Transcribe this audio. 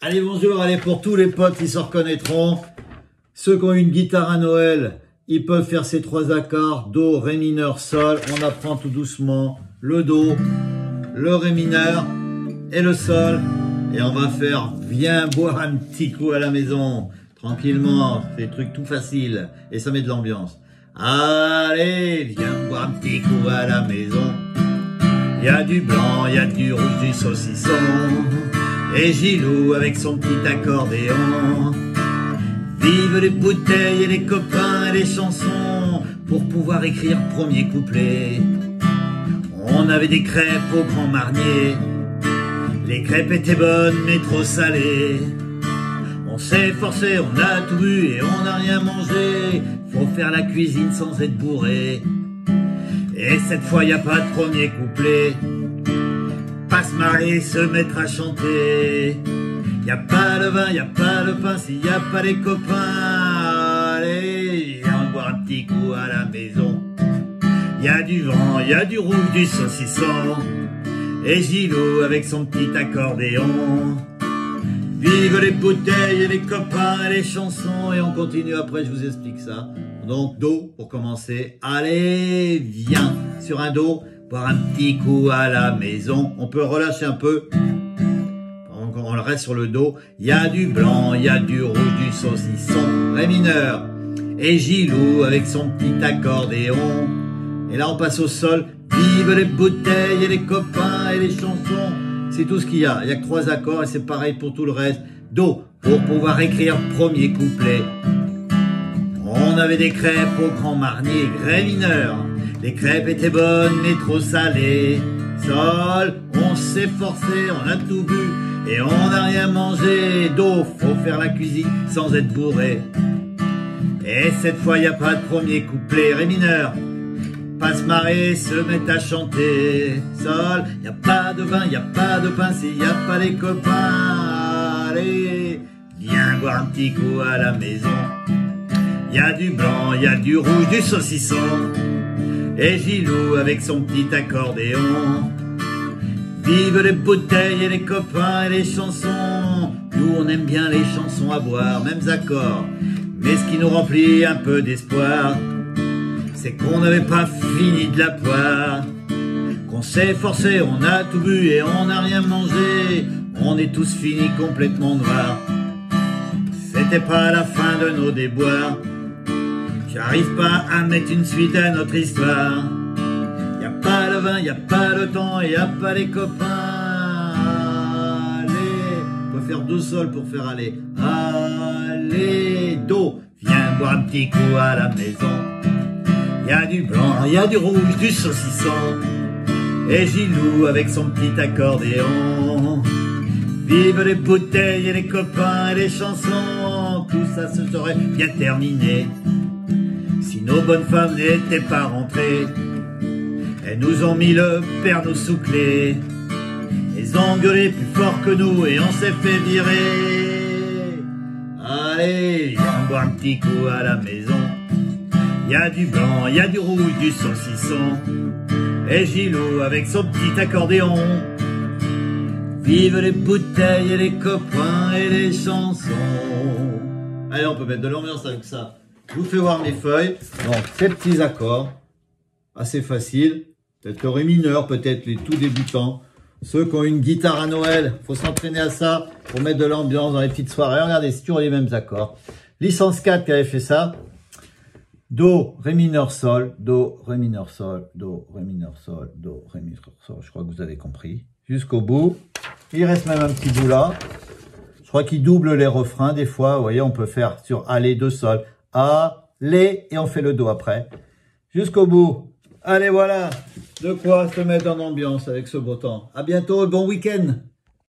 Allez, bonjour, allez, pour tous les potes qui se reconnaîtront, ceux qui ont une guitare à Noël, ils peuvent faire ces trois accords, Do, Ré mineur, Sol. On apprend tout doucement le Do, le Ré mineur et le Sol. Et on va faire, viens boire un petit coup à la maison, tranquillement, c'est des trucs tout faciles, et ça met de l'ambiance. Allez, viens boire un petit coup à la maison. Il y a du blanc, il y a du rouge, du saucisson. Et Gilou avec son petit accordéon. Vive les bouteilles et les copains et les chansons pour pouvoir écrire premier couplet. On avait des crêpes au Grand Marnier. Les crêpes étaient bonnes mais trop salées. On s'est forcé, on a tout bu et on n'a rien mangé. Faut faire la cuisine sans être bourré. Et cette fois y a pas de premier couplet. Pas se marrer, se mettre à chanter. Y a pas le vin, y a pas le pain, s'il y a pas les copains. Allez, viens boire un petit coup à la maison. Y a du vent, y a du rouge, du saucisson. Et Gilou avec son petit accordéon. Vive les bouteilles et les copains et les chansons. Et on continue après, je vous explique ça. Donc Do pour commencer. Allez, viens sur un Do. Boire un petit coup à la maison. On peut relâcher un peu. On le reste sur le Do. Il y a du blanc, il y a du rouge, du saucisson. Ré mineur. Et Gilou avec son petit accordéon. Et là on passe au Sol. Vive les bouteilles et les copains et les chansons. C'est tout ce qu'il y a. Il n'y a que 3 accords et c'est pareil pour tout le reste. Do pour pouvoir écrire premier couplet. On avait des crêpes au Grand Marnier. Ré mineur. Les crêpes étaient bonnes mais trop salées. Sol, on s'est forcé, on a tout bu et on n'a rien mangé. Do, faut faire la cuisine sans être bourré. Et cette fois y a pas de premier couplet. Ré mineur, pas se marrer, se mettre à chanter. Sol, y a pas de vin, y a pas de pain, s'il y a pas les copains. Allez, viens boire un petit coup à la maison. Y a du blanc, y a du rouge, du saucisson. Et Gilou avec son petit accordéon. Vive les bouteilles et les copains et les chansons. Nous on aime bien les chansons à boire, mêmes accords. Mais ce qui nous remplit un peu d'espoir, c'est qu'on n'avait pas fini de la poire. Qu'on s'est forcé, on a tout bu et on n'a rien mangé. On est tous finis complètement noirs. C'était pas la fin de nos déboires. J'arrive pas à mettre une suite à notre histoire. Y a pas le vin, y a pas le temps, y a pas les copains. Allez, on peut faire Do Sol pour faire aller. Allez, Do, viens boire un petit coup à la maison. Y a du blanc, y a du rouge, du saucisson. Et Gilou avec son petit accordéon. Vive les bouteilles et les copains et les chansons. Tout ça se serait bien terminé si nos bonnes femmes n'étaient pas rentrées. Elles nous ont mis le perno sous clé. Elles ont gueulé plus fort que nous et on s'est fait virer. Allez, viens boire un petit coup à la maison. Y a du blanc, y a du rouge, du saucisson. Et Gilou avec son petit accordéon. Vive les bouteilles et les copains et les chansons. Allez, on peut mettre de l'ambiance avec ça. Je vous fais voir mes feuilles. Donc, ces petits accords, assez faciles. Peut-être le Ré mineur, peut-être les tout débutants. Ceux qui ont une guitare à Noël, faut s'entraîner à ça pour mettre de l'ambiance dans les petites soirées. Regardez, c'est toujours les mêmes accords. Licence 4 qui avait fait ça. Do, Ré mineur, Sol, Do, Ré mineur, Sol, Do, Ré mineur, Sol, Do, Ré mineur, Sol. Je crois que vous avez compris. Jusqu'au bout. Il reste même un petit bout là. Je crois qu'il double les refrains des fois. Vous voyez, on peut faire sur Allez, Do, Sol. Allez, et on fait le Do après. Jusqu'au bout. Allez, voilà. De quoi se mettre en ambiance avec ce beau temps. À bientôt, bon week-end.